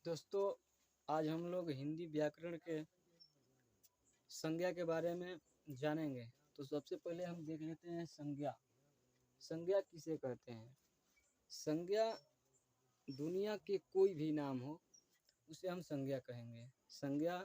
दोस्तों, आज हम लोग हिंदी व्याकरण के संज्ञा के बारे में जानेंगे। तो सबसे पहले हम देख लेते हैं संज्ञा। संज्ञा किसे कहते हैं? संज्ञा दुनिया के कोई भी नाम हो उसे हम संज्ञा कहेंगे। संज्ञा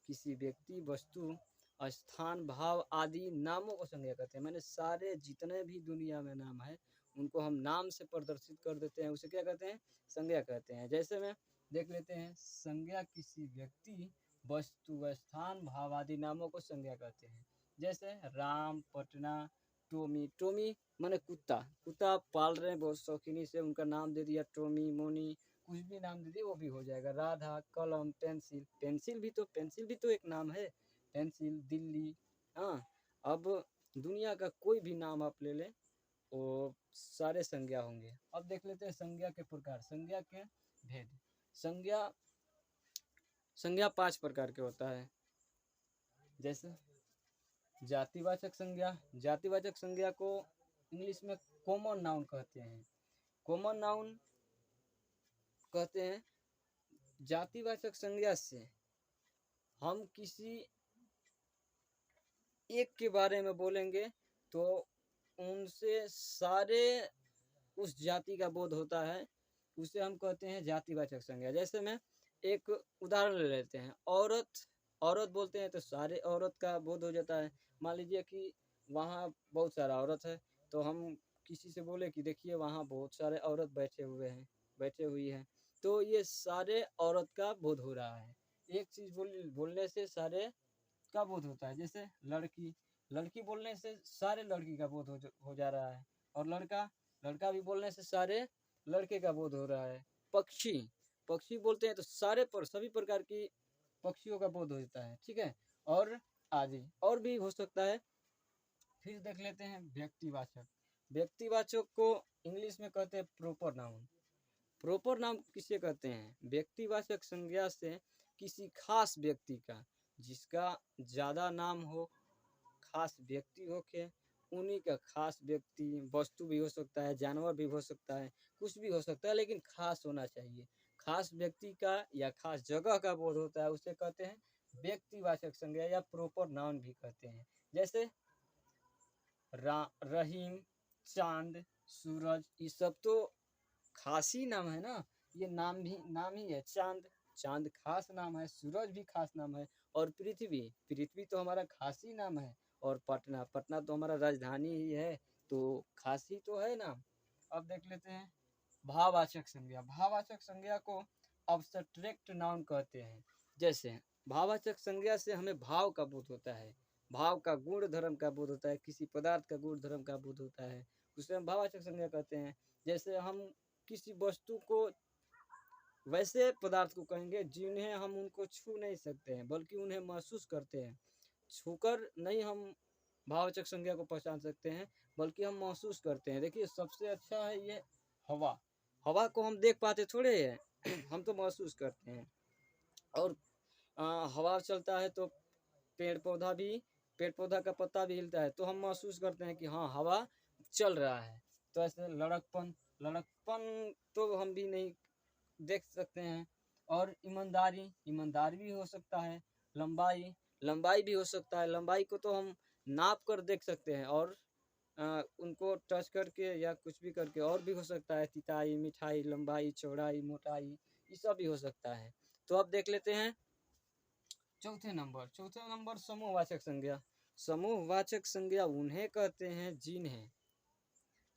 किसी व्यक्ति, वस्तु, स्थान, भाव आदि नामों को संज्ञा कहते हैं। मैंने सारे जितने भी दुनिया में नाम है उनको हम नाम से प्रदर्शित कर देते हैं, उसे क्या कहते हैं? संज्ञा कहते हैं। जैसे में देख लेते हैं, संज्ञा किसी व्यक्ति, वस्तु, स्थान, भाव आदि नामों को संज्ञा कहते हैं। जैसे राम, पटना, टोमी। टोमी माने कुत्ता। कुत्ता आप पाल रहे हैं बहुत शौकीनी से, उनका नाम दे दिया टोमी, मोनी, कुछ भी नाम दे दिए वो भी हो जाएगा। राधा, कलम, पेंसिल। पेंसिल भी तो एक नाम है। पेंसिल, दिल्ली। हाँ, अब दुनिया का कोई भी नाम आप ले लें वो सारे संज्ञा होंगे। अब देख लेते हैं संज्ञा के प्रकार, संज्ञा के भेद। संज्ञा संज्ञा 5 प्रकार के होता है। जैसे जातिवाचक संज्ञा। जातिवाचक संज्ञा को इंग्लिश में कॉमन नाउन कहते हैं। कॉमन नाउन कहते हैं जातिवाचक संज्ञा से हम किसी एक के बारे में बोलेंगे तो उनसे सारे उस जाति का बोध होता है, उसे हम कहते हैं जातिवाचक संज्ञा। जैसे मैं एक उदाहरण ले लेते हैं, औरत। औरत बोलते हैं तो सारे औरत का बोध हो जाता है। मान लीजिए कि वहाँ बहुत सारा औरत है, तो हम किसी से बोले कि देखिए वहाँ बहुत सारे औरत बैठे हुई हैं, तो ये सारे औरत का बोध हो रहा है। एक चीज़ बोलने से सारे का बोध होता है। जैसे लड़की। लड़की बोलने से सारे लड़की का बोध हो जा रहा है। और लड़का। लड़का भी बोलने से सारे लड़के का बोध हो रहा है। पक्षी। पक्षी बोलते हैं तो सभी प्रकार की पक्षियों का बोध हो जाता है। ठीक है, और आदि और भी हो सकता है। फिर देख लेते हैं व्यक्तिवाचक। व्यक्तिवाचक को इंग्लिश में कहते हैं प्रॉपर नाउन। प्रॉपर नाउन किसे कहते हैं? व्यक्तिवाचक संज्ञा से किसी खास व्यक्ति का, जिसका ज़्यादा नाम हो, खास व्यक्ति हो के, उन्हीं का खास व्यक्ति, वस्तु भी हो सकता है, जानवर भी हो सकता है, कुछ भी हो सकता है, लेकिन खास होना चाहिए। खास व्यक्ति का या खास जगह का बोध होता है, उसे कहते हैं व्यक्तिवाचक संज्ञा या प्रॉपर नाउन भी कहते हैं। जैसे रहीम, चांद, सूरज, ये सब तो खास ही नाम है ना। ये नाम ही है। चांद। चांद खास नाम है। सूरज भी खास नाम है। और पृथ्वी। पृथ्वी तो हमारा खास ही नाम है। और पटना। पटना तो हमारा राजधानी ही है, तो खास ही तो है नाम। अब देख लेते हैं भाववाचक संज्ञा। भाववाचक संज्ञा को अब्स्ट्रैक्ट नाउन कहते हैं। जैसे भाववाचक संज्ञा से हमें भाव का बोध होता है, भाव का गुण धर्म का बोध होता है, किसी पदार्थ का गुण धर्म का बोध होता है, उसे हम भाववाचक संज्ञा कहते हैं। जैसे हम किसी वस्तु को, वैसे पदार्थ को कहेंगे जिन्हें हम उनको छू नहीं सकते हैं, बल्कि उन्हें महसूस करते हैं। छूकर नहीं हम भाववाचक संज्ञा को पहचान सकते हैं, बल्कि हम महसूस करते हैं। देखिए सबसे अच्छा है ये हवा। हवा को हम देख पाते थोड़े हैं हम तो महसूस करते हैं। और हवा चलता है तो पेड़ पौधा का पत्ता भी हिलता है, तो हम महसूस करते हैं कि हाँ हवा चल रहा है। तो ऐसे लड़कपन। लड़कपन तो हम भी नहीं देख सकते हैं। और ईमानदारी। ईमानदारी भी हो सकता है। लंबाई। लंबाई भी हो सकता है। लंबाई को तो हम नाप कर देख सकते हैं, और उनको टच करके या कुछ भी करके। और भी हो सकता है तिताई, मिठाई, लंबाई, चौड़ाई, मोटाई, ये सब भी हो सकता है। तो अब देख लेते हैं चौथे नंबर समूहवाचक संज्ञा। समूहवाचक संज्ञा उन्हें कहते हैं जिन्हें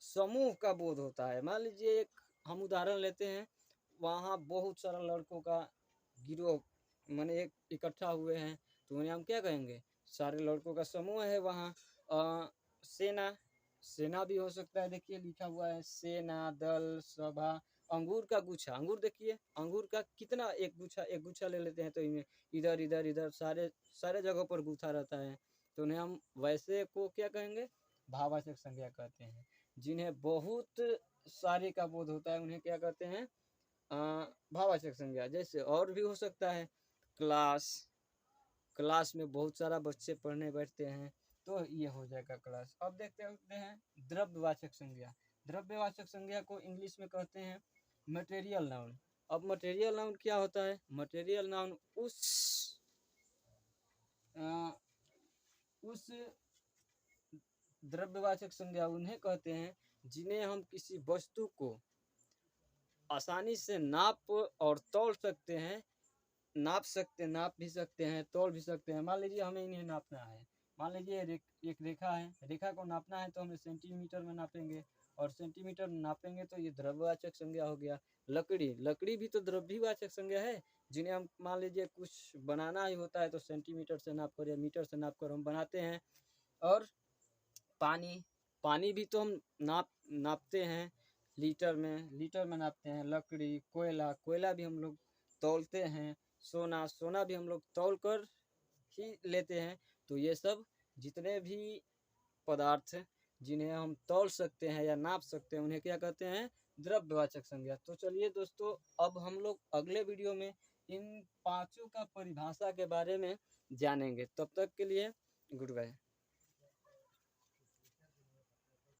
समूह का बोध होता है। मान लीजिए एक हम उदाहरण लेते हैं, वहाँ बहुत सारा लड़कों का गिरोह माने एक इकट्ठा हुए हैं, तो उन्हें हम क्या कहेंगे? सारे लड़कों का समूह है वहाँ। सेना। सेना भी हो सकता है। देखिए लिखा हुआ है सेना, दल, सभा। अंगूर का गुच्छा। अंगूर देखिए, अंगूर का कितना एक गुच्छा ले लेते हैं तो इनमें इधर इधर इधर सारे सारे जगहों पर गुच्छा रहता है, तो उन्हें हम वैसे को क्या कहेंगे? भाववाचक संज्ञा कहते हैं। जिन्हें बहुत सारे का बोध होता है उन्हें क्या कहते हैं? भाववाचक संज्ञा। जैसे और भी हो सकता है क्लास। क्लास में बहुत सारा बच्चे पढ़ने बैठते हैं, तो ये हो जाएगा क्लास। अब देखते हैं द्रव्यवाचक संज्ञा। द्रव्यवाचक संज्ञा को इंग्लिश में कहते हैं मटेरियल नाउन। अब मटेरियल नाउन क्या होता है? मटेरियल नाउन उस द्रव्यवाचक संज्ञा उन्हें कहते हैं जिन्हें हम किसी वस्तु को आसानी से नाप और तौल सकते हैं। नाप भी सकते हैं, तौल भी सकते हैं। मान लीजिए हमें इन्हें नापना है। मान लीजिए एक रेखा है, रेखा को नापना है तो हमें सेंटीमीटर में नापेंगे, और सेंटीमीटर नापेंगे तो ये द्रव्यवाचक संज्ञा हो गया। लकड़ी भी तो द्रव्यवाचक संज्ञा है, जिन्हें हम मान लीजिए कुछ बनाना ही होता है तो सेंटीमीटर से नाप कर या मीटर से नाप कर हम बनाते हैं। और पानी भी तो हम नापते हैं, लीटर में नापते हैं। लकड़ी, कोयला भी हम लोग तौलते हैं। सोना भी हम लोग तौल कर ही लेते हैं। तो ये सब जितने भी पदार्थ जिन्हें हम तौल सकते हैं या नाप सकते हैं उन्हें क्या कहते हैं? द्रव्यवाचक संज्ञा। तो चलिए दोस्तों, अब हम लोग अगले वीडियो में इन पांचों का परिभाषा के बारे में जानेंगे। तब तक के लिए गुड बाय।